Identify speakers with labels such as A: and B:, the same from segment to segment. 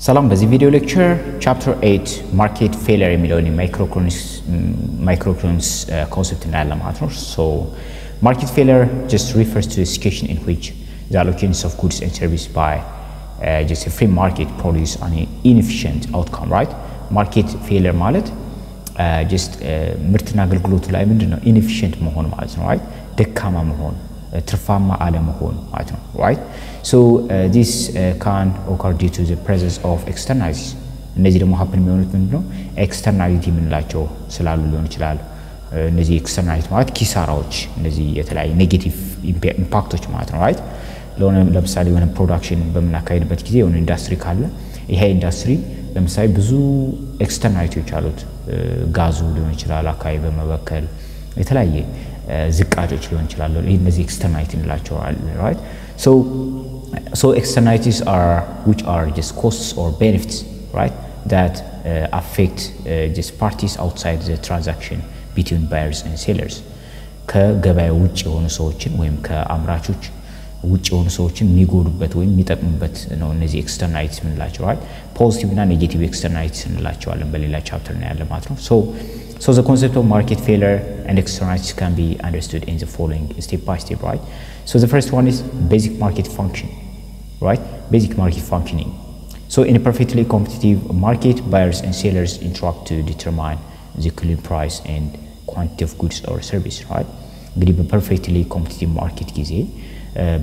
A: ሰላም በዚህ ቪዲዮ ሌክቸር ቻፕተር 8 ማርኬት ፌለር የሚለውን ማይክሮኢኮኖሚክስ ኮንሰፕት እናያለን ማለት ነው። So market failure just refers to a situation in which the allocations of goods and service by just a free market produce an inefficient outcome, right? Market failure ማለት just ምርትና አገልግሎቱ ላይ ምንድነው inefficient መሆን ማለት ነው, right? ደካማ መሆን ትርፋማ አለመሆን ማለት ነው, right? So this can occur due to the presence of externalities. እነዚህ ደግሞ happen የሚሆኑት ምንድነው externality የምንላቸው ስላሉ ሊሆን ይችላል። እነዚህ externality ማለት ኪሳራዎች፣ እነዚህ የተለያዩ ኔጌቲቭ ኢምፓክቶች ማለት ነው, right? ለምሳሌ የሆነ ፕሮዳክሽን በምናካሄድበት ጊዜ የሆነ ኢንዱስትሪ ካለ ይሄ ኢንዱስትሪ ለምሳሌ ብዙ ኤክስተርናሊቲዎች አሉት። ጋዙ ሊሆን ይችላል፣ አካባቢ በመበከል የተለያየ ዝቃጮች ሊሆን ይችላል። እነዚህ ኤክስተርናሊቲ እንላቸዋለን, right? So externalities are which are just costs or benefits, right, that affect just parties outside the transaction between buyers and sellers. ከገበያ ውጭ የሆኑ ሰዎችን ወይም ከአምራቾች ውጭ የሆኑ ሰዎችን የሚጎዱበት ወይም የሚጠቅሙበት ነው እነዚህ ኤክስተርናሊቲስ የምንላቸው, right? ፖዚቲቭ እና ኔጌቲቭ ኤክስተርናሊቲስ እንላቸዋለን በሌላ ቻፕተር ነው ያለ ማለት ነው። So the concept of market failure and externalities can be understood in the following step by step, right? So the first one is basic market function, right? Basic market functioning. So in a perfectly competitive market, buyers and sellers interact to determine the clearing price and quantity of goods or service, right? እንግዲህ በፐርፌክትሊ ኮምፒቲቲቭ ማርኬት ጊዜ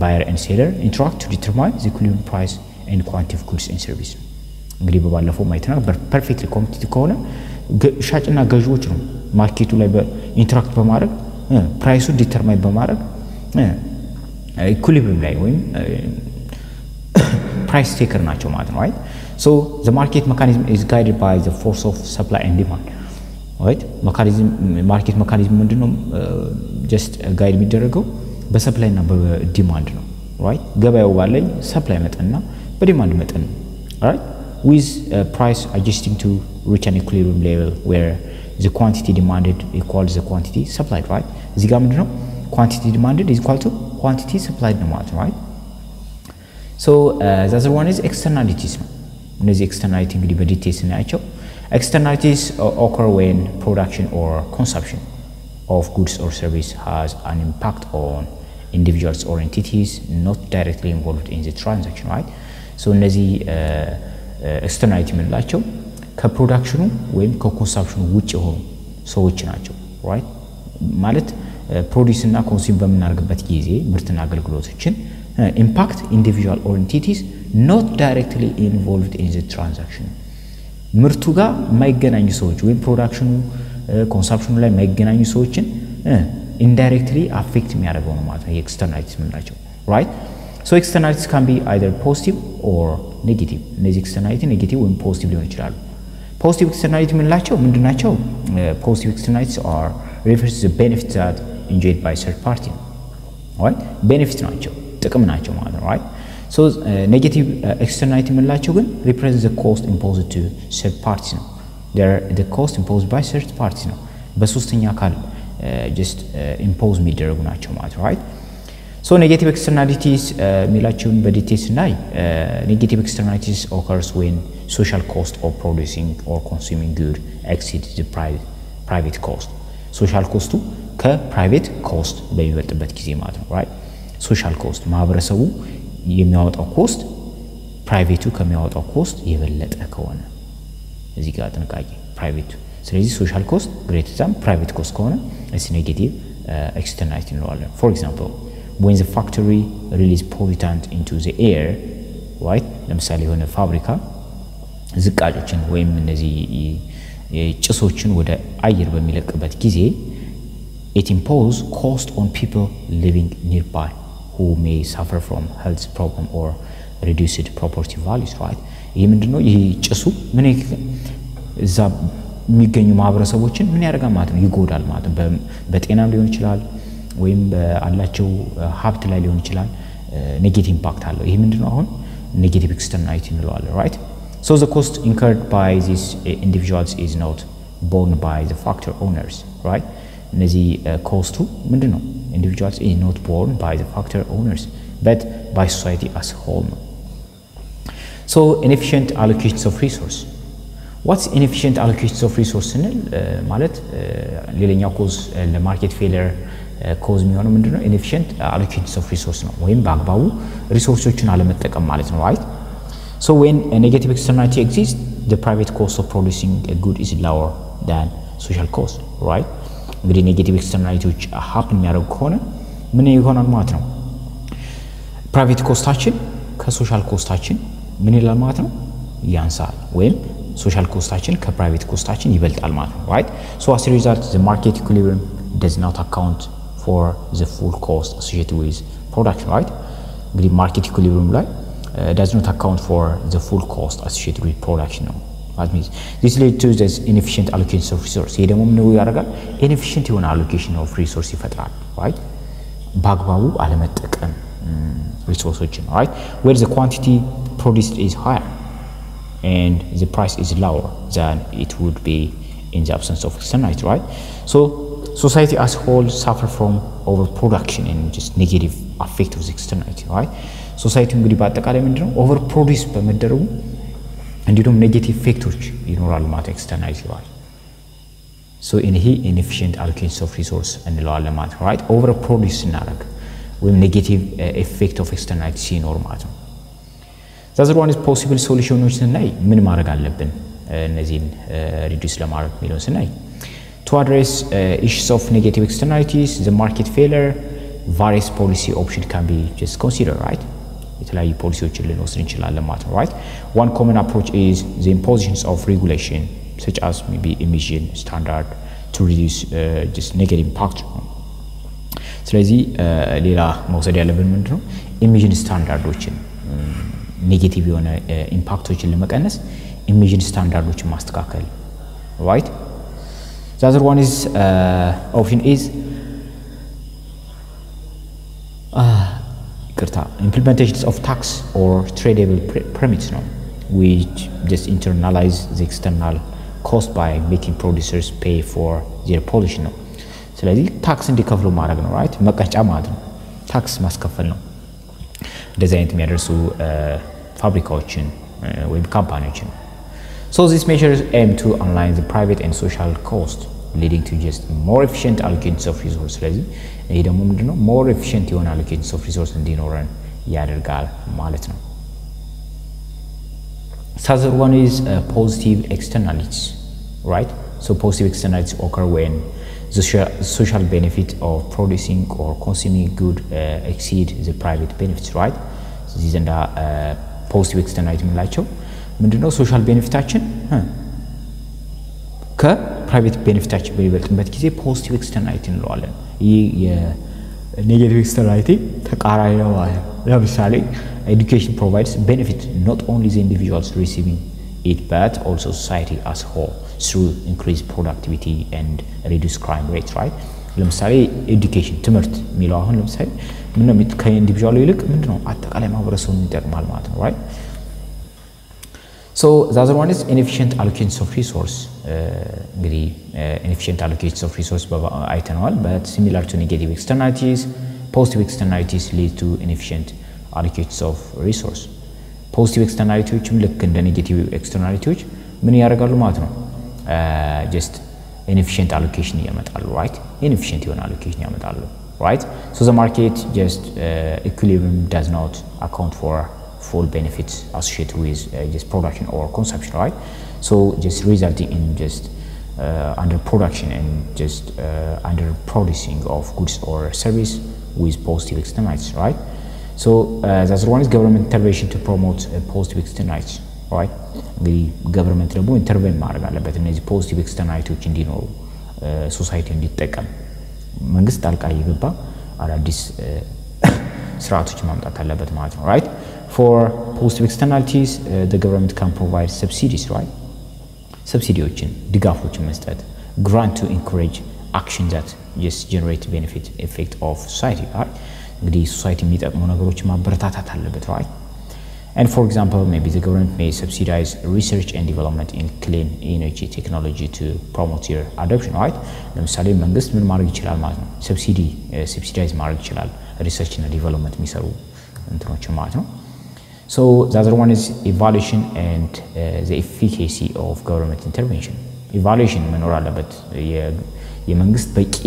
A: buyer and seller interact to determine the clearing price and quantity of goods and service. እንግዲህ በባለፈው ማይተና በፐርፌክትሊ ኮምፒቲቲቭ ከሆነ ሻጭና ገዢዎች ነው ማርኬቱ ላይ በኢንተራክት በማድረግ ፕራይሱን ዲተርማይን በማድረግ ኢኩሊብሪየም ላይ ወይም ፕራይስ ቴከር ናቸው ማለት ነው, right? So the market mechanism is guided by the force of supply and demand, right? ማርኬት መካኒዝም ምንድነው just ጋይድ የሚደረገው በሰፕላይ እና በዲማንድ ነው, right? ገበያው ባለኝ ሰፕላይ መጠንና በዲማንድ መጠን ነው, right? With price adjusting to reach an equilibrium level where the quantity demanded equals the quantity supplied, right? እዚህ ጋር ምንድነው quantity demanded is equal to quantity supplied ነው ማለት ነው, right? So the other one is externalities ነው። እነዚህ externality እንግዲህ በዲቴይልስ እናያቸው። Externalities occur when production or consumption of goods or service has an impact on individuals or entities not directly involved in the transaction, right? So እነዚህ ኤክስተርናሊቲ የምንላቸው ከፕሮዳክሽኑ ወይም ከኮንሳምፕሽኑ ውጭ የሆኑ ሰዎች ናቸው, right? ማለት ፕሮዲዩስ እና ኮንሱም በምናደርግበት ጊዜ ምርትና አገልግሎቶችን ኢምፓክት ኢንዲቪጁዋል ኦር ኤንቲቲስ ኖት ዳይሬክትሊ ኢንቮልቭድ ኢን ዘ ትራንዛክሽን ምርቱ ጋር የማይገናኙ ሰዎች ወይም ፕሮዳክሽኑ ኮንሳምፕሽኑ ላይ የማይገናኙ ሰዎችን ኢንዳይሬክትሊ አፌክት የሚያደርገው ነው ማለት ነው ኤክስተርናሊቲስ የምንላቸው, right? So externalities can be either positive or negative. እነዚህ externality negative ወይም positive ሊሆን ይችላሉ። Positive externality የምንላቸው ምንድናቸው? Positive externalities are refers to the benefits that enjoyed by third party, right? Benefits ናቸው, ጥቅም ናቸው ማለት ነው, right? So negative externality የምንላቸው ግን represent the cost imposed to third parties ነው. The cost imposed by third parties ነው. በሶስተኛ አካል just impose የሚደረጉ ናቸው ማለት ነው, right? So negative externalities ሚላቸውን በዲቴይልስ ናይ negative externalities occurs when social cost of producing or consuming good exceeds the private cost. social cost ከፕራይቬት ኮስት በሚበልጥበት ጊዜ ማለት ነው, right? social cost ማህበረሰቡ የሚያወጣው ኮስት ፕራይቬቱ ከሚያወጣው ኮስት የበለጠ ከሆነ እዚህ ጋር ጥንቃቄ ፕራይቬቱ። ስለዚህ social cost greater than private cost ከሆነ it's negative externality እንለዋለን. For example, when the factory release pollutant into the air, right? ለምሳሌ የሆነ ፋብሪካ ዝቃጮችን ወይም እነዚህ ጭሶችን ወደ አየር በሚለቅበት ጊዜ it impose cost on people living nearby who may suffer from health problem or reduced property values, right? ይሄ ምንድነው ይሄ ጭሱ ምን እዛ የሚገኙ ማህበረሰቦችን ምን ያደርጋል ማለት ነው ይጎዳል ማለት ነው። በጤናም ሊሆን ይችላል ወይም በአላቸው ሀብት ላይ ሊሆን ይችላል ኔጌቲቭ ኢምፓክት አለው። ይሄ ምንድነው አሁን ኔጌቲቭ ኤክስተርናሊቲ እንለዋለን, right? So the cost incurred by these individuals is not borne by the factory owners, right? እነዚህ ኮስቱ ምንድነው individuals is not borne by the factory owners but by society as a whole. So inefficient allocations of resource. What's inefficient allocations of resource ስንል ማለት ሌላኛው ኮዝ ለማርኬት ፌለር ኮዝ የሚሆነው ምንድነው inefficient allocations of resource ነው ወይም በአግባቡ ሪሶርሶችን አለመጠቀም ማለት ነው right so when a negative externality exists the private cost of producing a good is lower than social cost right እንግዲህ ኔጌቲቭ ኤክስተርናሊቲዎች happen የሚያደርጉ ከሆነ ምን ይሆናል ማለት ነው ፕራይቬት ኮስታችን ከሶሻል ኮስታችን ምን ይላል ማለት ነው ያንሳል ወይም social costaችን ከፕራይቬት ኮስታችን ይበልጣል ማለት ነው right so as a result the market equilibrium does not account for the full cost associated with production right እንግዲህ ማርኬት ኢኩሊብሪየም ላይ does not account for the full cost associated with production ነው that means this leads to this inefficient allocation of resource ይሄ ደግሞ ምን ያደርጋል inefficient የሆነ allocation of resource ይፈጥራል right በአግባቡ አለመጠቀም resources right where the quantity produced is higher and the price is lower than it would be in the absence of externality right so society as a whole suffer from overproduction and just negative effect of the externality right society እንግዲህ በአጠቃላይ ምንድነው overproduce በመደረጉ እንዲሁም negative effects ይኖራሉ ማለት externality right so in here inefficient allocation of resource እንለዋለን ማለት right overproduce እናደርግ ወይም negative effect of externality ሲኖር ማለት ነው The other one is possible solutions ስናይ ምን ማድረግ አለብን እነዚህን reduce ለማድረግ ሚለው ስናይ to address issues of negative externalities the market failure various policy options can be just considered right የተለያዩ ፖሊሲዎችን ልንወስድ እንችላለን ማለት ነው right one common approach is the impositions of regulation such as maybe emission standard to reduce just negative impact ስለዚህ ሌላ መውሰድ ያለብን ምንድነው emission standardoችን ኔጌቲቭ የሆነ ኢምፓክቶችን ለመቀነስ ኢሚሽን ስታንዳርዶችን ማስተካከል right the other one is option is implementations of tax or tradable permits no which just internalize the external cost by making producers pay for their pollution ነው ስለዚህ ታክስ እንዲከፍሉ ማድረግ ነው right መቀጫ ማለት ነው ታክስ ማስከፈል ነው እንደዚህ አይነት የሚያደርሱ ፋብሪካዎችን ወይም ካምፓኒዎችን so these measures aim to align the private and social cost leading to just more efficient allocations of resources ስለዚህ ይሄ ደግሞ ምንድነው more efficient የሆነ allocations of resources እንዲኖረን ያደርጋል ማለት ነው the other one is positive externalities right so positive externalities occur when the social benefit of producing or consuming good exceed the private benefits right these and positive externality ምንላቸው ምንድነው ሶሻል ቤኔፊታችን ከፕራይቬት ቤኔፊታችን በሚበልጥበት ጊዜ ፖዚቲቭ ኤክስተርናሊቲ እንለዋለን ይህ የኔጌቲቭ ኤክስተርናሊቲ ተቃራኒ ነው ለምሳሌ education provides benefit not only the individuals receiving it but also society as a whole through increased productivity and reduced crime rates right ለምሳሌ education ትምህርት የሚለው አሁን ለምሳሌ ምንም ከኢንዲቪጁዋል ይልቅ ምንድነው አጠቃላይ ማህበረሰቡን ይጠቅማል ማለት ነው right so the other one is inefficient allocations of resource እንግዲህ inefficient allocations of resource አይተናል but similar to negative externalities positive externalities lead to inefficient allocations of resource positive externalities ልክ እንደ negative externalities ምን ያደርጋሉ ማለት ነው just inefficient allocation ያመጣሉ right inefficient የሆነ allocation ያመጣሉ right so the market just equilibrium does not account for full benefits associated with just production or consumption right so just resulting in just under production and just under producing of goods or service with positive externalities right so that's one is government intervention to promote positive externalities right the government ደግሞ ኢንተርቬን ማድረግ አለበት እነዚህ ፖዚቲቭ ኤክስተርናሊቲዎች እንዲኖሩ ሶሳይቲ እንዲጠቀም መንግስት ጣልቃ ይገባ አዳዲስ ስርዓቶች ማምጣት አለበት ማለት ነው right for positive externalities the government can provide subsidies right subsidiዎችን ድጋፎችን መስጠት grant to encourage action that just generate benefit effect of society right እንግዲህ ሶሳይቲ የሚጠቅሙ ነገሮችን ማበረታታት አለበት right and for example maybe the government may subsidize research and development in clean energy technology to promote their adoption right ለምሳሌ መንግስት ምን ማድረግ ይችላል ማለት ነው subsidize ማድረግ ይችላል research and development የሚሰሩ እንትኖች ማለት ነው So the other one is evaluation and the efficacy of government intervention. Evaluation መኖር አለበት የመንግስት በቂ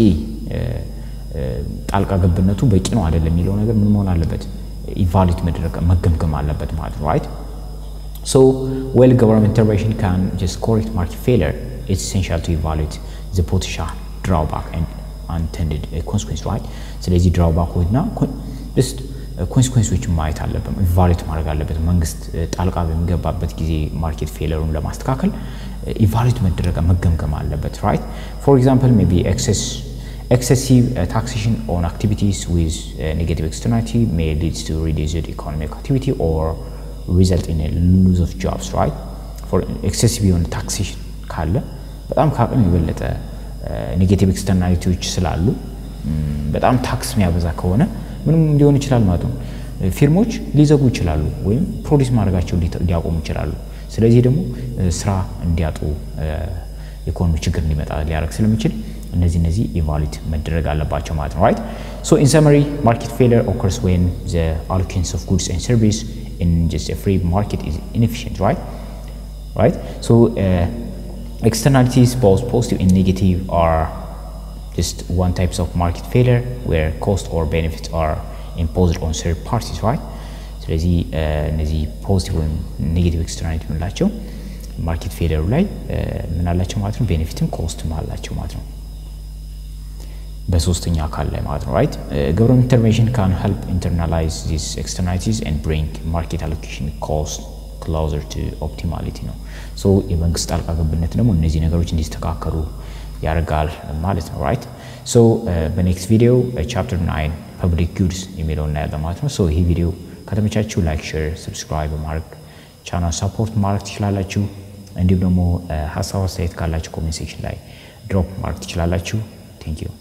A: ጣልቃ ገብነቱ በቂ ነው አይደለም የሚለው ነገር ምን መሆን አለበት evaluate መገምገም አለበት ማለት ነው right so while government intervention can just correct market failure it's essential to evaluate the potential drawback and unintended consequence right ስለዚህ drawback እና just consequences ማየት አለበት evaluate ማድረግ አለበት መንግስት ጣልቃ በሚገባበት ጊዜ market failure-ን ለማስተካከል evaluate መገምገም አለበት right for example maybe excessive taxation on activities with negative externality may lead to reduced economic activity or result in a loss of jobs right for excessive taxation ካለ በጣም ካቀም ይበለጠ negative externalities ስላሉ በጣም ታክስ የሚያበዛ ከሆነ ምንም ሊሆን ይችላል ማለት ነው ፊርሞች ሊዘጉ ይችላሉ ወይም ፕሮዲዩስ ማድረጋቸው ሊያቆሙ ይችላሉ ስለዚህ ደግሞ ስራ እንዲያጡ ኢኮኖሚ ችግር እንዲመጣ ሊያረግ ስለሚችል እነዚህ ኢቫሉዌት መደረግ አለባቸው ማለት ነው right so in summary market failure occurs when the allocation of goods and services in just a free market is inefficient right so externalities both positive and negative are just one types of market failure where cost or benefits are imposed on third parties right ስለዚህ እነዚህ ፖዚቲቭ and negative externality ምንላቸው market failure ላይ ምን አላቸው ማለት ነው ቤኔፊትም ኮስትም አላቸው ማለት ነው በሶስተኛ አካል ላይ ማለት ነው right government intervention can help internalize these externalities and bring market allocation cost closer to optimality ነው so የመንግስት ጣልቃ ገብነት ደግሞ እነዚህ ነገሮች እንዲስተካከሉ ያረጋል ማለት ነው right so በኔክስት ቪዲዮ chapter 9 public goods የሚለውን እናያለን ማለት ነው so ይሄ ቪዲዮ ከተመቻችሁ ላይክ ሼር ሰብስክራይብ ማድረግ ቻናል ሰፖርት ማድረግ ትችላላችሁ እንዲሁም ደግሞ ሐሳብ አስተያየት ካላችሁ ኮሜንት ሴክሽን ላይ ድሮፕ ማድረግ ትችላላችሁ thank you